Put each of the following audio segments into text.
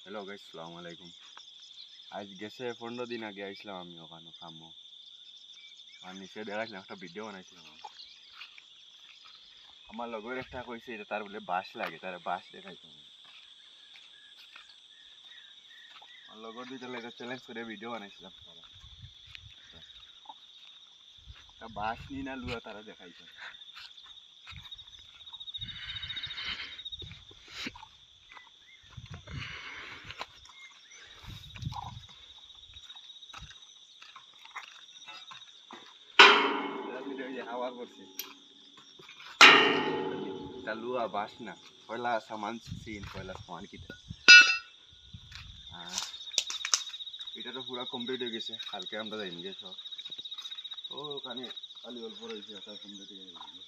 Hello guys, আসসালামু আলাইকুম। আজ গেছে 15 দিন আগে আইছিলাম আমি ওখানে খামো আর নিচে দেখাইছিলাম একটা ভিডিও বানাইছিলাম আমার লগের একটা কইছে এটা তার বলে বাঁশ লাগে তার বাঁশ দেখাইতাম আমার লগর দুইটা লাগে চ্যালেঞ্জ করে ভিডিও বানাইছিলাম তারা একটা বাঁশ নি না লুয়া তারা দেখাইতাম হাওয়া করছে তা লুয়া বাঁশ না পয়লা সামান সিন পয়লা সামান কিটা আর এটা তো পুরা কমপ্লিট হয়ে গেছে কালকে আমরা যাই গেছ ও ওখানে খালি অল্প রয়েছে ওটা কমপ্লিট হয়ে গেছে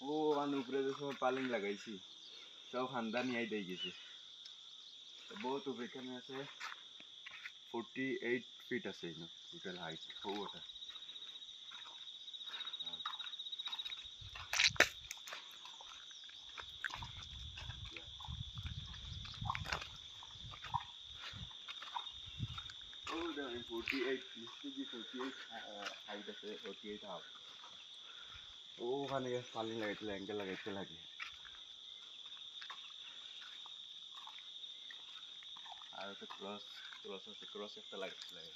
ও ওখানে উপরে যে সময় পালিং লাগাইছি সব হান্দা নিয়ে দিয়ে গেছে বহুত উপরে এখানে আছে 48 ফিট আছে টোটাল হাইট ও ওটা ও দেখেন 48 নিশ্চয়ই 48 হাইট আছে 48 হাফ ও ওখানে পালিং লাগাইছিল অ্যাঙ্গেল লাগাইতে লাগে আর একটা ক্রস ক্রস আছে ক্রস একটা লাগাইতে লাগে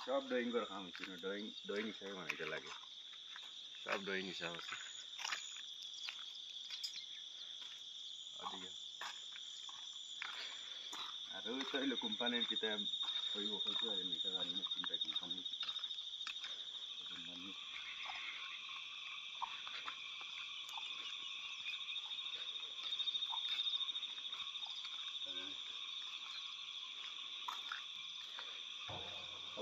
সব ড্রয়িং করে কাম হচ্ছে না ড্রয়িং ড্রয়িং হিসাবে বানাইতে লাগে সব ড্রয়িং হিসাব আছে ওদিকে আর ওই তো হইলো কোম্পানির কিতাব ওই হয়তো আর এটা জানি না কোনটা কোম্পানির কোম্পানি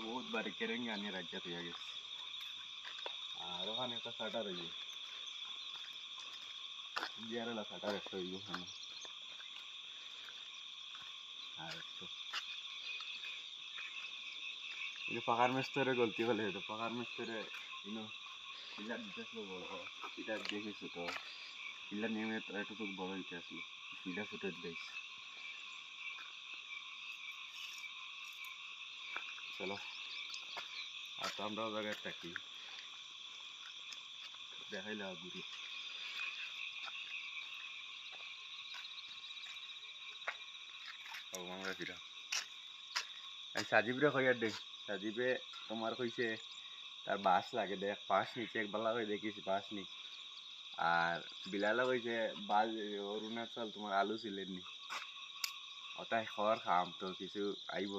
बहुत बारी करेंगे आने राज्य तो आगे আর ওখানে একটা শাটার হইবে ইন্ডিয়ার শাটার একটা হইব ওখানে আর একটু এই পাকার মিস্ত্রি গলতি হলে তো পাকার মিস্ত্রি ইনো পিলার দিতেছিল বড় পিলার দেখেছো তো পিলার নিয়ে এতটুকু বড় হইতে আসলো পিলার ছুটে দিয়েছে চলো আর তো আমরাও জায়গায় থাকি দেখাইলে ঘুরি আমরা ফিরা সাজিবরে কইয়ার দে সাজিবে তোমার কইছে তার বাস লাগে দেখ পাশ নিচে একবেলা করে দেখিস বাস নি আর বিলালা কইছে বাস অরুণাচল তোমার আলু ছিলেন নি ওটাই খবর খাম তো কিছু আইব